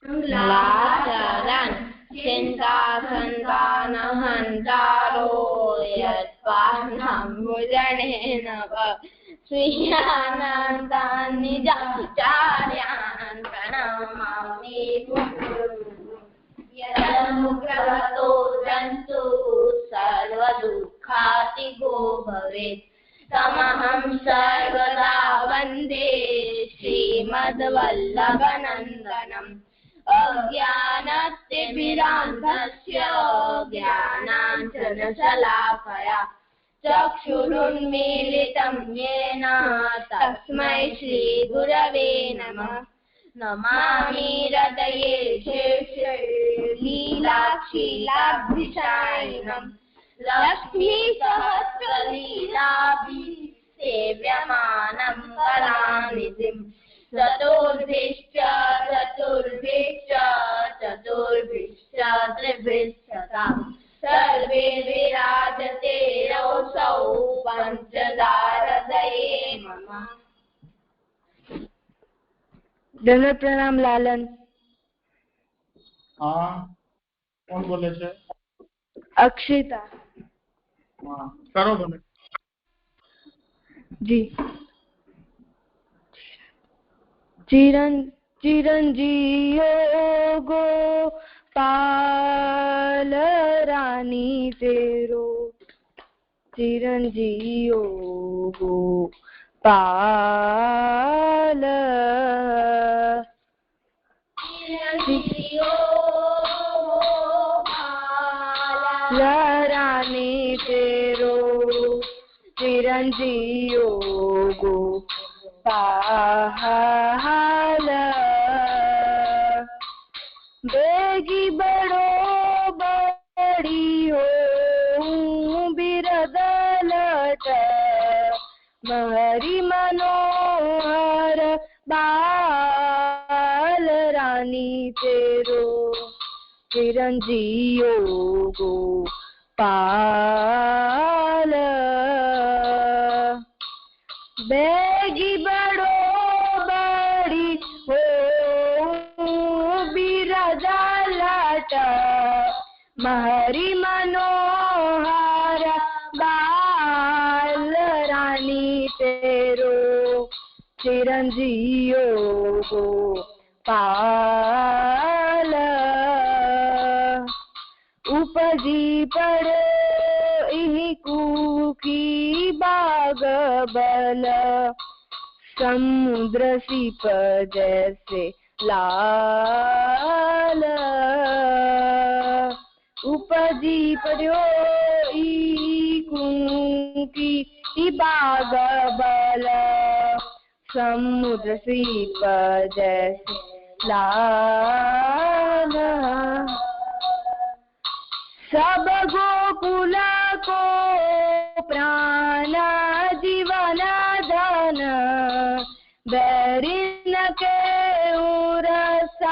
म्लाचरन् चिन्तासन्तानहन्तारो यत्पानं मुजनेन वा स्वीयानन्तान् निजाचार्यान् प्रणमामि यदनुग्रहतो जन्तु सर्वदुःखातिगो भवेत् तमहं सर्वदा वन्दे श्रीमद्वल्लभनन्दनम् अज्ञानतिमिरान्धस्य ज्ञानाञ्जनशलाकया चक्षुरुन्मीलितं येन तस्मै श्रीगुरवे नमः नमामि हृदये शेषे लीलाक्षीलाभिषायिनम् लक्ष्मीसहस्रलीलाभिः सेव्यमानं कलानिधिम् चतुर्भिश्च त्रिभिश्चताम् सर्वे विराजते रौसौ पंचदारदये मम। दंडवत प्रणाम लालन। हाँ कौन बोले छे? अक्षिता। हाँ करो बोले जी। चिरंजीयो गोपाल रानी तेरो चिरंजीयो गोपाल रानी तेरो चिरंजीयो गोपाल बेगी बड़ो बड़ी हो बिरदलट महरी मनोहर बाल रानी तेरो चिरंजीयो गोपाल बेगी बड़ो बड़ी हो बिरदलट महरी मनोहर बाल रानी तेरो चिरंजीयो गोपाल उपजी पड़ो इन्हीं कुकी बाग बल समुद्र सीप जैसे लाल उपजी पड़ो कुकी बाग बल समुद्र सीप जैसे लाल सब गोकुल को प्राण जीवन धन बैरिन के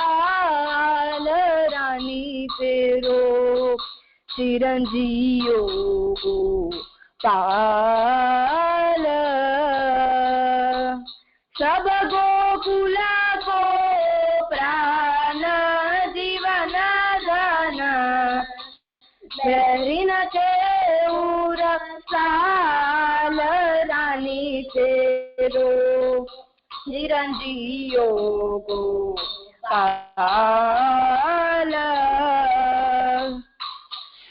उरसाल रानी तेरो चिरंजीयो गोपाल सब गोकुल को प्राण जीवन धन बैरिन के उरसाल रानी तेरो चिरंजीयो गोपाल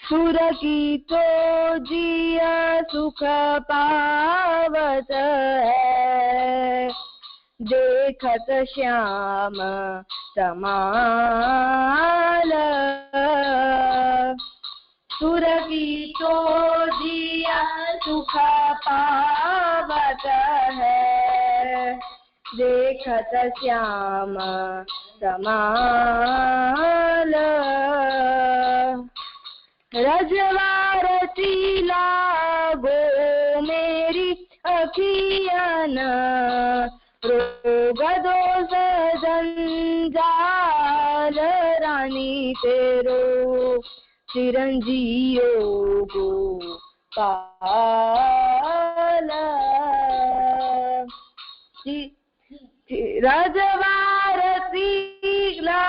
सुर की तो जिया सुख पावत है देखत श्याम समाल सुर की तो जिया सुख पावत है देखत श्याम समाल रजवार चीला गो मेरी अखियन रोग दोष जंजाल रानी तेरो चिरंजीयो गोपाल रजवार चीला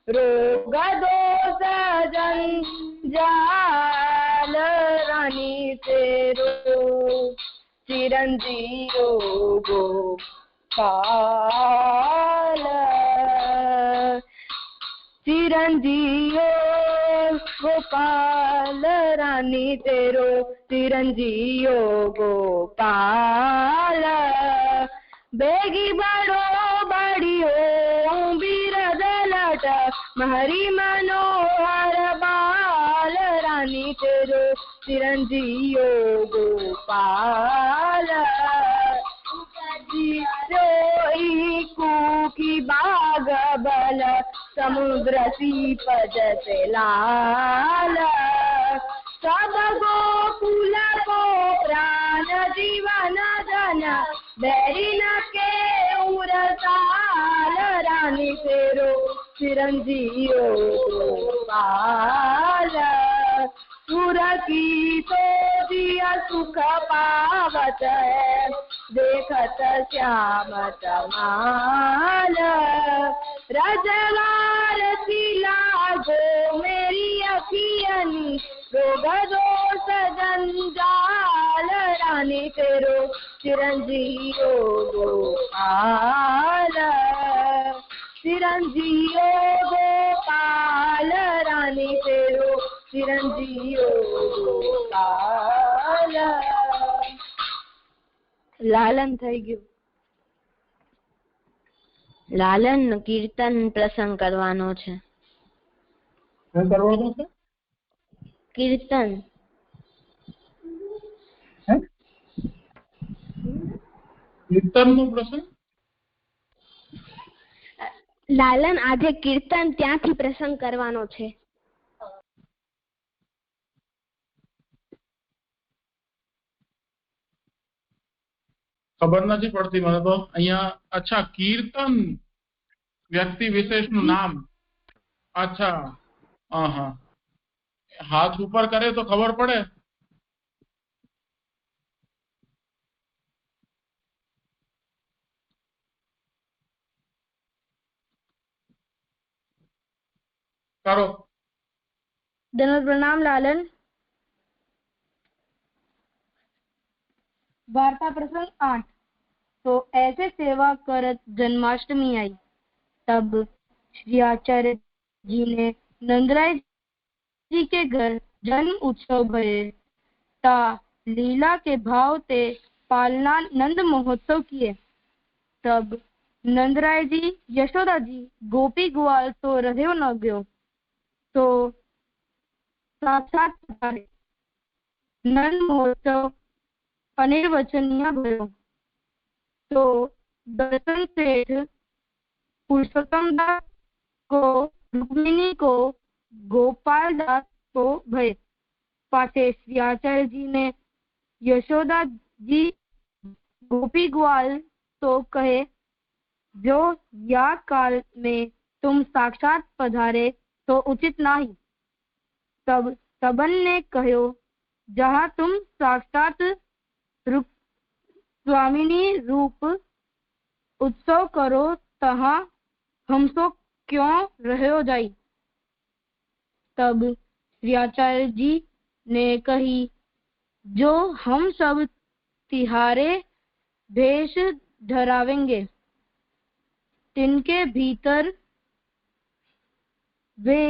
रोग दोष जंजाल रानी तेरो चिरंजीव गोपाल चिरंजीव गोपाल रानी तेरो चिरंजीव गोपाल बेगी बड़ो बड़ियो बिरद लट महरी मनोहर बाल रानी तेरो चिरंजीव गोपाल की बाग बल समुद्र सीपद से लाल सब गोकुल को प्राण जीवन धन बैरिन के उरसाल रानी तेरो चिरंजीव गोपाल सुर की तो दिया सुख पावत है देखत श्याम तमाल रजवार लागो मेरी अखियनी रोग दोष जंजाल रानी तेरो चिरंजीव गोपाल चिरंजीव गोपाल रानी तेरो चिरंजीव गोपाल લાલન થઈ ગયું. લાલન કીર્તન પ્રસંગ કરવાનો છે. શું કરવાનું છે? કીર્તન. કીર્તનનો પ્રસંગ? લાલન આજે કીર્તન ત્યાંથી પ્રસંગ કરવાનો છે. ખબર નથી પડતી મને તો અહીંયા. અચ્છા, કીર્તન વ્યક્તિ વિશેષનું નામ. અચ્છા, હા, હાથ ઉપર કરે તો ખબર પડે. करो. दंडवत प्रणाम लालन. वार्ता प्रसंग 8। तो ऐसे सेवा करत जन्माष्टमी आई। तब श्री आचार्य जी ने नंदराय जी के घर जन्म उत्सव भये ता लीला के भाव ते पालना नंद महोत्सव किए। तब नंदराय जी यशोदा जी गोपी ग्वाल तो रह्यो न गयो तो साक्षात नंद महोत्सव अनिर्वचनीय भयो। तो दर्शन सेठ पुरुषोत्तम दास को रुक्मिणी को गोपाल दास को भय। पासे श्री आचार्य जी ने यशोदा जी गोपी ग्वाल तो कहे जो या काल में तुम साक्षात पधारे तो उचित नहीं। तब सबन ने कहो जहाँ तुम साक्षात स्वामिनी रूप उत्सव करो तहाँ हमसो क्यों रहो जाई। तब श्री आचार्य जी ने कही जो हम सब तिहारे भेष धरावेंगे तिनके भीतर वे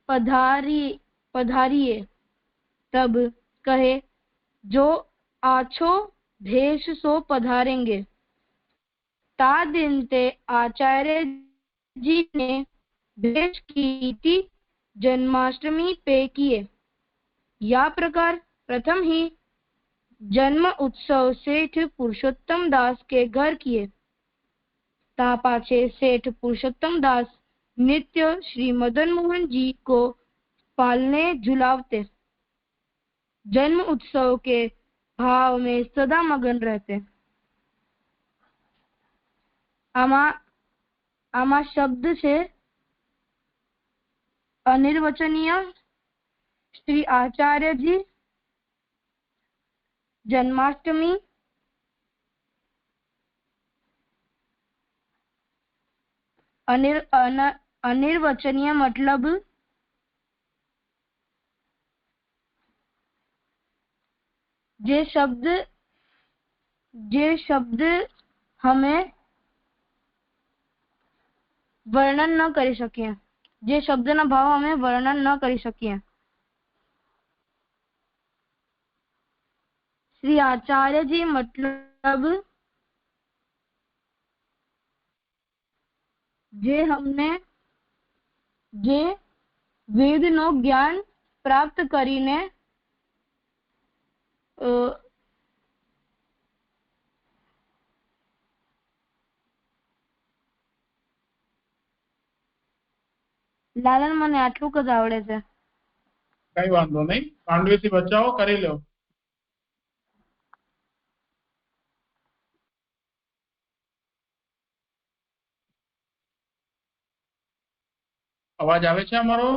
पधारिए। तब कहे जो आछो भेष सो पधारेंगे। ता दिन ते आचार्य जी ने भेष की जन्माष्टमी पे किए। या प्रकार प्रथम ही जन्म उत्सव सेठ पुरुषोत्तम दास के घर किए। ता पाछे सेठ पुरुषोत्तम दास नित्य श्री मदन मोहन जी को पालने झुलावते। जन्म उत्सव के भाव में सदा मगन रहते। आमा शब्द से अनिर्वचनीय श्री आचार्य जी जन्माष्टमी अनिर्वचनीय मतलब जे शब्द हमें वर्णन न કરી શકીએ, જે શબ્દના ભાવ અમે વર્ણન ન કરી શકીએ. શ્રી આચાર્યજી मतलब જે વેદનો જ્ઞાન પ્રાપ્ત કરીને લાલન મને આટલું જ આવડે છે. કઈ વાંધો નહીં, પાંડવેથી બચાવો, કરી લો. અવાજ આવે છે અમારો?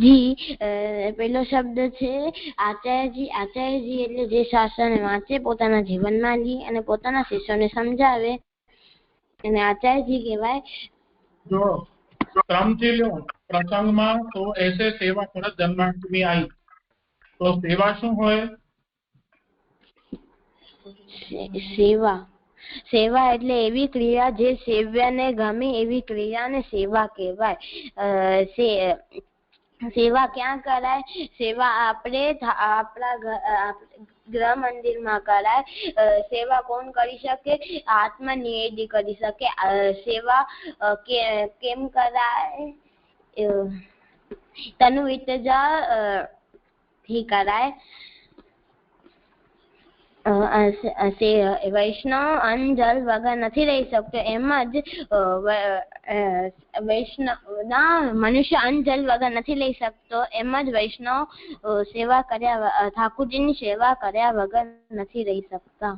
જી, પેલો શબ્દ છે આચાર્યજી. આચાર્યજી એટલે જે શાસ્ત્રને વાંચે, પોતાના જીવનમાં લી અને પોતાના શિષ્યોને સમજાવે એને આચાર્યજી કહેવાય. જો ક્રમથી લો પ્રસંગમાં તો એસે સેવા કરત જન્માષ્ટમી આવી, તો સેવા શું હોય? સેવા એટલે એવી ક્રિયા જે સેવ્યને ગમે એવી ક્રિયાને સેવા કહેવાય. સેવા ક્યાં કરાય? સેવા આપણે આપણા ગૃહ મંદિરમાં કરાય. સેવા કોણ કરી શકે? આત્મનિવેદી કરી શકે. સેવા કેમ કરાય? તનુ વિતજા થી કરાય. વૈષ્ણવ અન્ન જલ વગર નથી રહી શકતો, એમ જ વૈષ્ણવના મનુષ્ય અન્ન જલ વગર નથી લઈ શકતો, એમ જ વૈષ્ણવ સેવા કર્યા ઠાકોરજીની સેવા કર્યા વગર નથી રહી શકતા.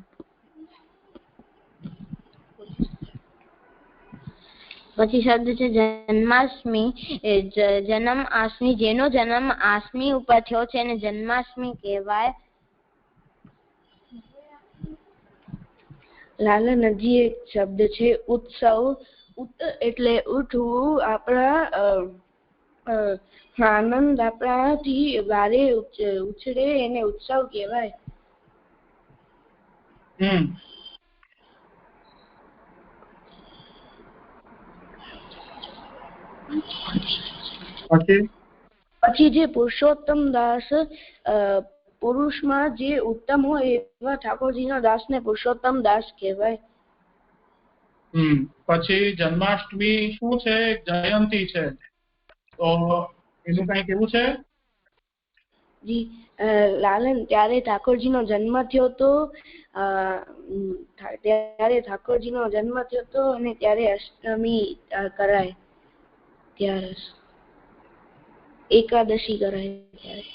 પછી શબ્દ છે જન્માષ્ટમી. જન્માષ્ટમી, જેનો જન્મ આષ્ટમી ઉપર થયો છે એને જન્માષ્ટમી કહેવાય. લાલન હજી એક શબ્દ છે ઉત્સવ. એટલે ઉઠવું, આપણા આનંદ આપણાથી વારે ઉછળે એને ઉત્સવ કહેવાય. પછી જે પુરુષોત્તમ દાસ, પુરુષમાં જે ઉત્તમ હોય એવા ઠાકોરજીના દાસને પુરુષોત્તમ દાસ કહેવાય. પછી જન્માષ્ટમી શું છે? જયંતી છે, તો એનું કઈ કેવું છે? જી લાલન, ત્યારે ઠાકોરજીનો જન્મ થયો તો, અને ત્યારે અષ્ટમી કરાય, ત્યારે એકાદશી કરાય. ત્યારે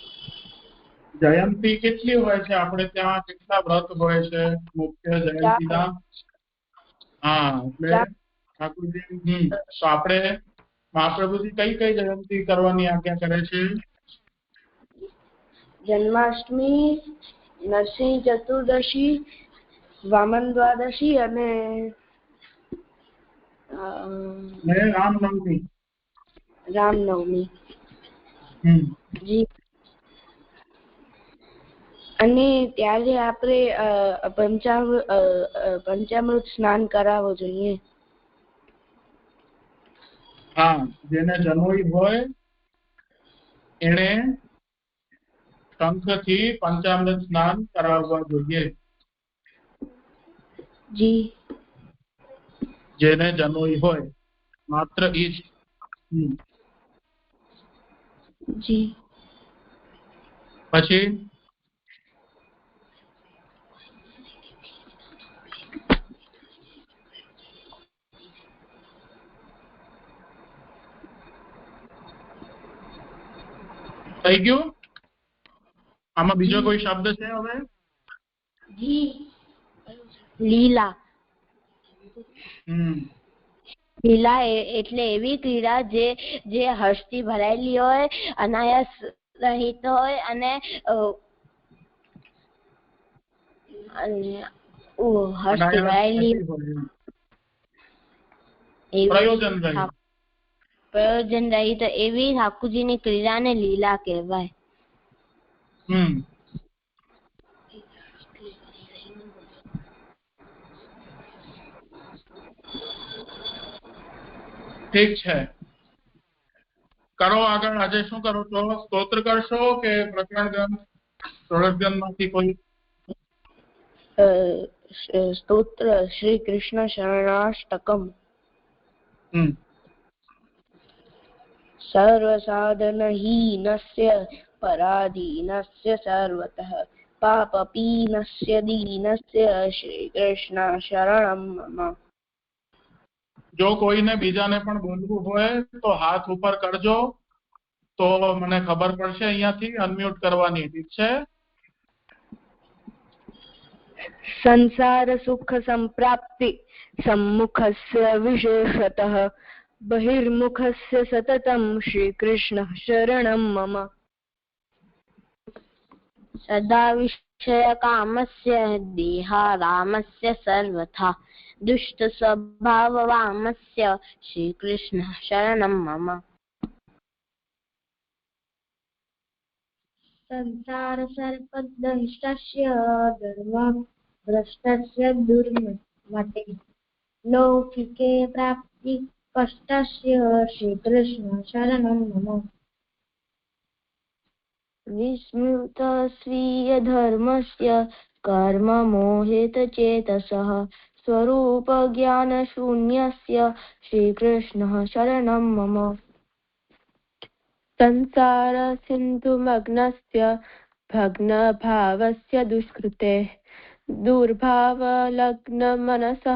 જયંતી કેટલી હોય છે આપણે ત્યાં? કેટલા વ્રત હોય છે મુખ્ય જયંતીના? હા, એટલે ઠાકોરજી. તો આપણે મહાપ્રભુજી કઈ કઈ જયંતી કરવાની આજ્ઞા કરે છે? જન્માષ્ટમી, નરસિંહ ચતુર્દશી, વામન દ્વાદશી અને રામનવમી. જી, અને ત્યારે આપણે પંચામૃત સ્નાન કરાવવો જોઈએ. હા, જેને જનોઈ હોય એને શંખથી પંચામૃત સ્નાન કરાવવા જોઈએ. જી, જેને જનોઈ હોય માત્ર ઈ જ. જી, પછી થઈ ગયું? આમાં બીજો કોઈ શબ્દ છે હવે? જી, લીલા. લીલા એટલે એવી ક્રીડા જે હર્ષથી ભરાયેલી હોય, અનાયાસ રહિત હોય અને હર્ષથી ભરાયેલી પ્રયોજન રહિત. પ્રયોજન રહિત એવી ઠાકુરજીની ક્રીડાને લીલા કહેવાય. ઠીક છે, કરો આગળ. આજે શું કરો છો? સ્તોત્ર કરશો કે પ્રકરણ ગ્રંથ ષોડશ ગ્રંથમાંથી કોઈ? સ્તોત્ર શ્રી કૃષ્ણ શરણાષ્ટકમ. સર્વસાધનહીનસ્ય પરાધીનસ્ય સર્વતઃ પાપપીનસ્ય દીનસ્ય શ્રી કૃષ્ણ શરણમ મમ. જો કોઈને બીજાને પણ બોલવું હોય તો હાથ ઉપર કરજો, તો મને ખબર પડશે અહીંયાથી અનમ્યુટ કરવાની. ઠીક છે? સંસાર સુખ સંપ્રાપ્તિ સમ્મુખસ્ય વિશેષતઃ બહિર્મુખસ્ય સતતમ શ્રી કૃષ્ણ શરણમ મમ. સદા વિષય કામસ્ય દેહારામસ્ય સર્વથા દુષ્ટ સ્વભાવ વામસ્ય શ્રી કૃષ્ણ શરણમ મમ. સંસાર સર્પદંષ્ટસ્ય ધર્મ ભ્રષ્ટસ્ય દુર્મતે લૌકિકે પ્રાપ્તિ કષ્ટસ્ય શ્રી કૃષ્ણ શરણમ મમ. વિસ્મૃત સ્વીય ધર્મસ્ય કર્મ મોહિત ચેતસઃ સ્વરૂપ જ્ઞાન શૂન્યસ્ય શ્રી કૃષ્ણ શરણમ મમ. સંસાર સિંધુમગ્નસ્ય ભગ્ન ભાવસ્ય દુષ્કૃતે દુર્ભાવ લગ્ન મનસઃ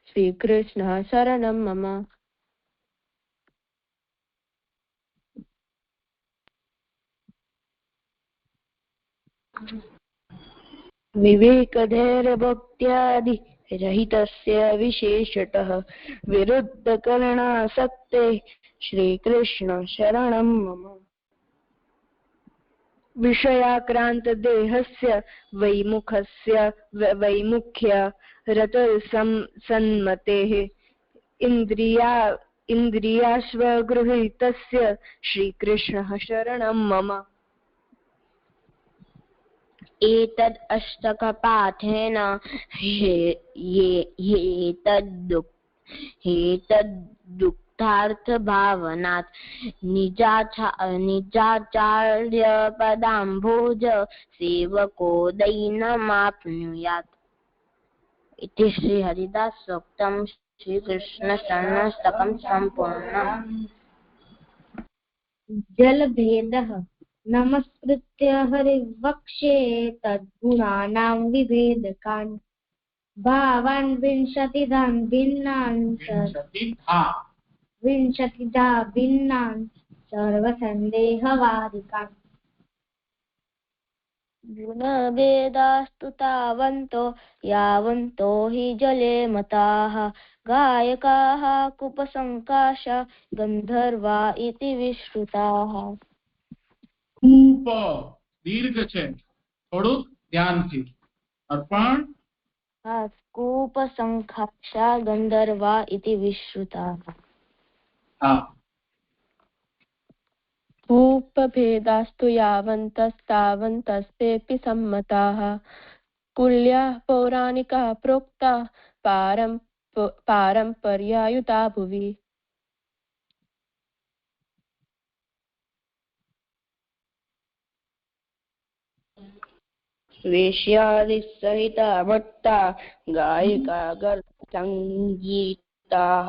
શ્રી કૃષ્ણ શરણમ મમ. વિવેકધૈર્ય ભક્ત્યાદિ રહિતસ્ય વિશેષતઃ વિરુદ્ધ કરણાસક્તે શ્રી કૃષ્ણ શરણમ મમ. વિષયાક્રાંત દેહસ્ય વૈમુખ્ય રત સન્મતેઃ ઇન્દ્રિયાશ્વગૃહીતસ્ય શ્રી કૃષ્ણ શરણમ મમ. एतद् अष्टक पाठेन हेतद्दुक्तार्थ भावनात् निजाचार्य पदाम्भोज सेवको दैनमाप्नुयात्. इति श्री हरिदास सूक्तम् श्री कृष्ण शरणाष्टकम् सम्पूर्णम्. जलभेदः नमस्कृत्य हरिवक्षे तद्गुणानां विभेदकान् भावान् विंशतिधा भिन्नान् सर्वसन्देहवादिकान्. गुणभेदास्तु तावन्तो यावन्तो हि जले मताः गायकाः कुपसङ्काश गन्धर्वा इति विश्रुताः. કૂપ દીર્ઘ છે, થોડુંક ધ્યાનથી. અર્પણ. કૂપ સંખાક્ષા ગંધર્વા ઇતિ વિશ્રુતાઃ. कूपभेदास्तु यावन्तस्तावन्तस्तेऽपि सम्मताः कुल्याः पौराणिकाः प्रोक्ता पारम्पर्यायुता भुवि. वेश्यादिसहिता भट्टा गायिका गर्भसंगीताः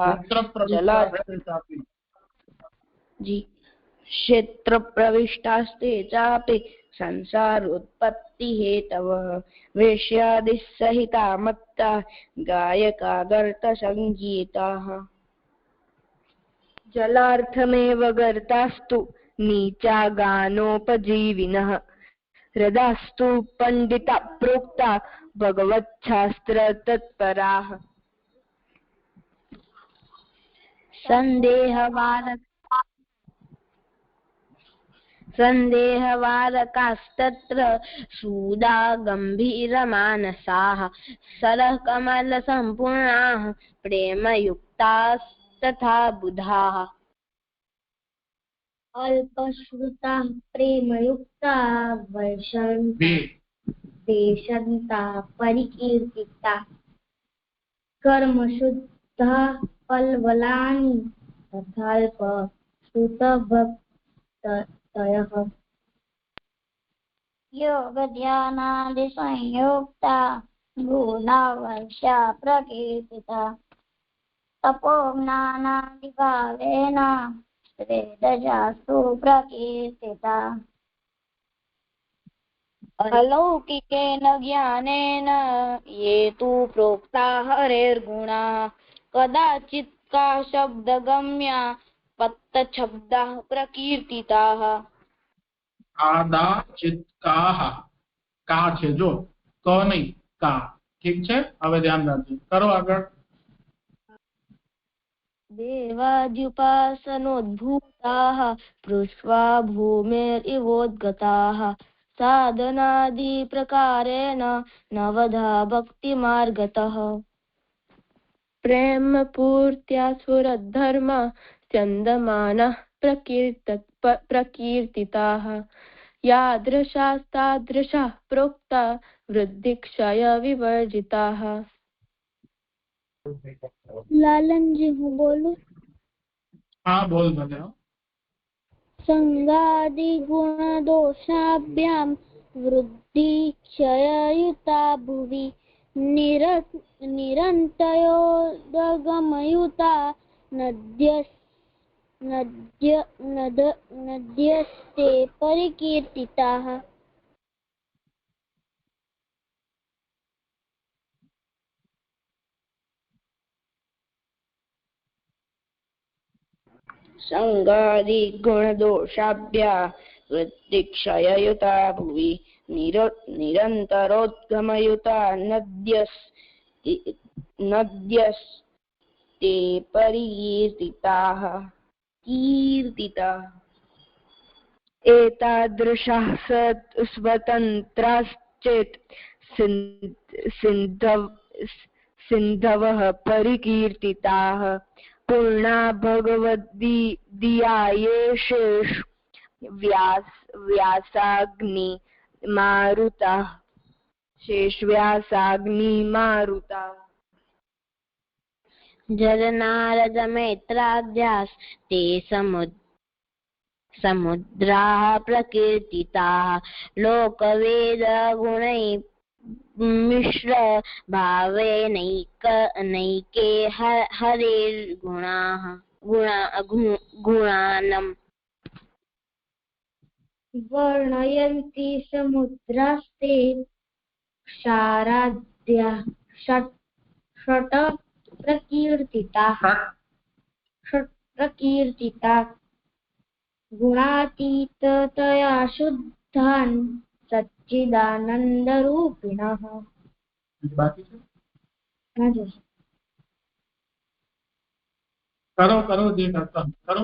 क्षेत्रप्रविष्टास्ते चापि संसारोत्पत्ति हेतवः वेश्यादिसहिता मत्ता गायका गर्तसंगीताः. जलार्थमेव गर्तास्तु नीचा गानोपजीविनः हृदास्तु पंडिता प्रोक्ता भगवच्छास्त्र तत्पराः. संदेहवारकास्तत्र सूदा गंभीरमानसाः सरकमलसम्पूर्णाः प्रेमयुक्तास्त तथा बुधाः अल्पश्रुता प्रेमयुक्ता वैशन्ता परिकीर्तिता कर्मशुद्धा फलबलानि तथाल्प श्रुतभक्तयः योगध्यानादि संयुक्ता गुणावर्षा प्रकीर्तिता तपोज्ञानादिभावेन वेदजासु प्रकीर्तिता अलौकिकेन ज्ञानेन ये तु प्रोक्ता हरेर्गुणाः कदाचित् का शब्दगम्या पत्तशब्दाः प्रकीर्तिताः कदाचित्काः का છે જો ક નહીં का ठीक છે હવે ધ્યાન રાખજો કરો આગળ देवाद्युपासनोद्भूताः पृष्ट्वा भूमेरिवोद्गताः साधनादिप्रकारेण नवधा भक्तिमार्गतः प्रेमपूर्त्या सुरधर्म स्यन्दमानः प्रकीर्तिताः यादृशास्तादृशः प्रोक्ता वृद्धिक्षय विवर्जिताः। लालन जी हूँ बोलू। हाँ बोल भले संगादि गुण दोषाभ्याम वृद्धि क्षययुता भुवि निरन्तयोदगमयुता नद्यस्ते परिकीर्तिताः। संगादि गुणदोषाभ्या वृद्धिक्षययुता भुवि निरन्तरोद्गमयुता नद्यस्ते परिकीर्तिताः एतादृशः स्वतन्त्राश्चेत् सिन्धवः परिकीर्तिताः पूर्णा भगवद्दीयायेषेष व्यासाग्नि मारुता शेषव्यासाग्निमारुता जलनारदमेत्राद्यास्ते समुद्राः प्रकीर्तिताः लोकवेदगुणैः मिश्र भावे नैके हरेर्गुणाः गुणानम् वर्णयन्ति समुद्रास्ते क्षाराद्या षट् प्रकीर्तिता गुणातीततया शुद्धान् सच्चिदानन्दरूपिणः। करो जी करता करो।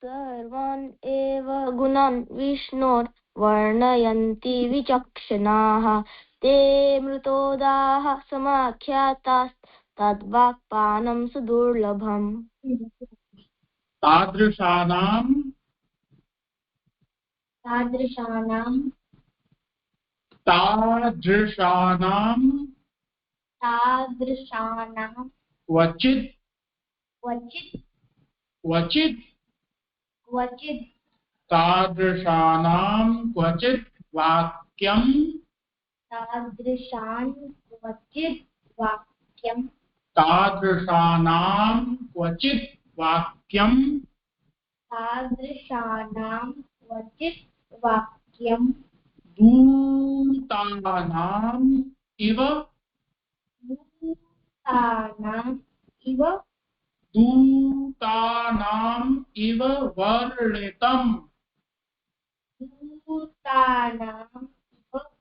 सर्वान् एव गुणान् विष्णोर्वर्णयन्ति विचक्षणाः ते मृतोदाः समाख्यातास्तद्वाक्पानं सुदुर्लभम्। तादृशानां क्वचित् तादृशानां क्वचित् वाक्यं दूतानाम् इव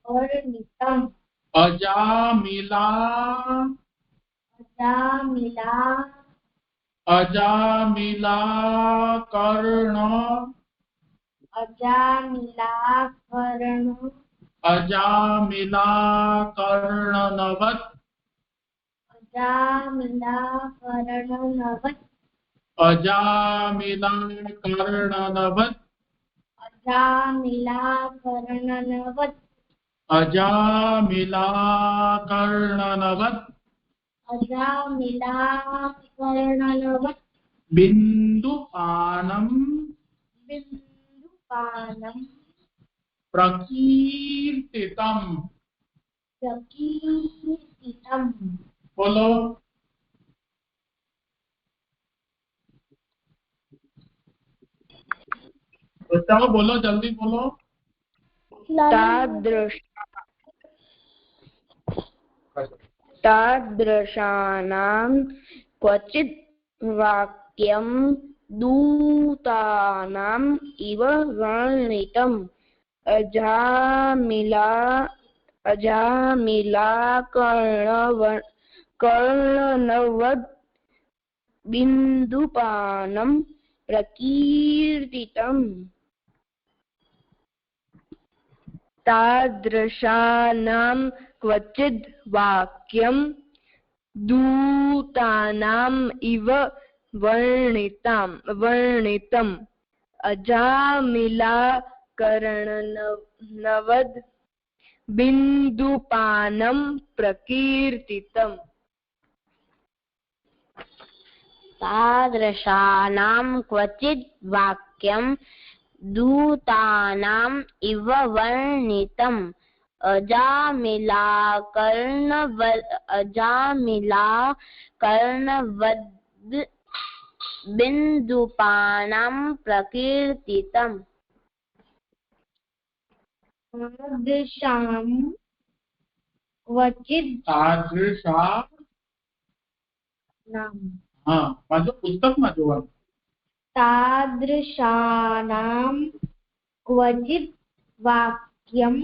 वर्णितम्। अजामिला कर्ण कर्णनवत् અજામિલા કર્ણનવત અજામિલા કર્ણનવત અજામિલા કર્ણનવત અજામિલા કર્ણનવત બિંદુપાનમ બિંદુપાનમ પ્રકીર્તિતમ. પ્રકીર્તિતમ. બોલો. બચ્ચાઓ બોલો, જલ્દી બોલો. તાદૃશાનાં ક્વચિત વાક્યમ દૂતાનામ ઇવ વર્ણિતમ અજામિલા કર્ણનવદ બિંદુપાનમ પ્રકીર્તિતમ. તાદૃશાનાં ક્વચિદ વાક્યમ દૂતાનામ ઇવ વર્ણિતમ અજામિલા કર્ણનવદ બિંદુપાનમ પ્રકીર્તિતમ. તાદૃશાનાં ક્વચિદ વાક્યમ દૂતાનામ ઇવ વર્ણિતમ અજામિલા કર્ણવદ બિંદુપાનમ પ્રકીર્તિતમ. તાદૃશાં ક્વચિદ તાદૃશા નામ. હા, પાછું પુસ્તકમાં જોવાનું. તાદૃશાનાં ક્વચિદ વાક્યમ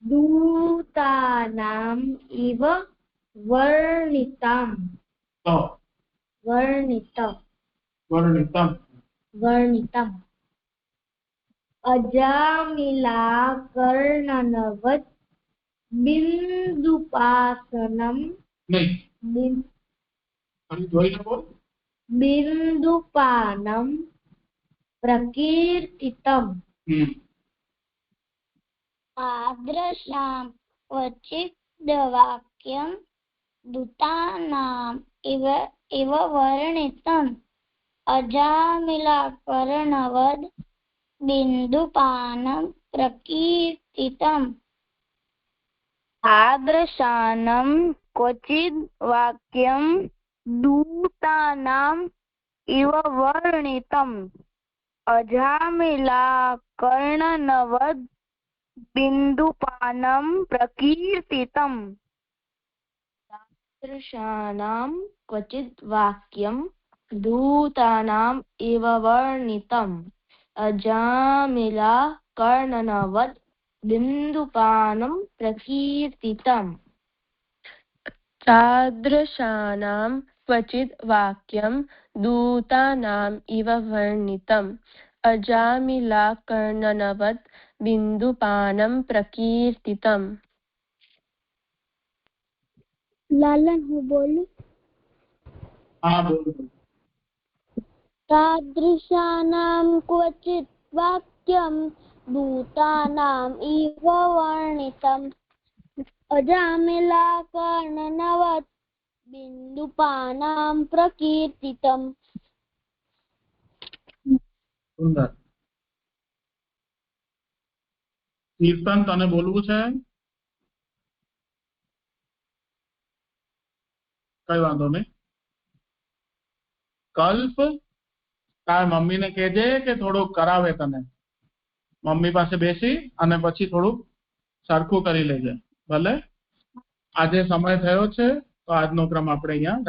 દૂતાનામ eve વર્ણિતમ અજામિલા કર્ણનવદ બિંદુપાસનમ બિંદુપાનમ પ્રકીર્તિતમ. તાદૃશાં ક્વચિદ વાક્યમ દૂતાનામ eve વર્ણિતમ અજામિલા કર્ણવદ બિંદુપાનમ પ્રકીર્તિતમ. તાદૃશાનાં ક્વચિદ વાક્યમ દૂતાનામ eve વર્ણિતમ અજામિલા કર્ણનવદ બિંદુપાનમ પ્રકીર્તિતમ. તાદૃશાનાં ક્વચિદ વાક્યમ દૂતાનામ eve વર્ણિતમ અજામિલા કર્ણનવદ બિંદુપાનમ પ્રકીર્તિતમ. તાદૃશાનાં ક્વચિદ વાક્યમ દૂતાનામ eve વર્ણિતમ અજામિલા કર્ણનવદ બિંદુપાનમ પ્રકીર્તિતમ. લાલન, હું બોલું? હા, બોલો. તાદૃશાનાં ક્વચિદ વાક્યમ દૂતાનામ ઇવ વર્ણિતમ અજામિલા કર્ણનવદ બિંદુપાનમ પ્રકીર્તિતમ. સુંદર. કીર્તન, તને બોલવું છે? કઈ વાંધો નહીં. કલ્પ, તારા મમ્મીને કહેજે કે થોડુંક કરાવે તને. મમ્મી પાસે બેસી અને પછી થોડુંક સરખું કરી લેજે. ભલે. આજે સમય થયો છે તો આજનો ક્રમ આપણે અહીંયા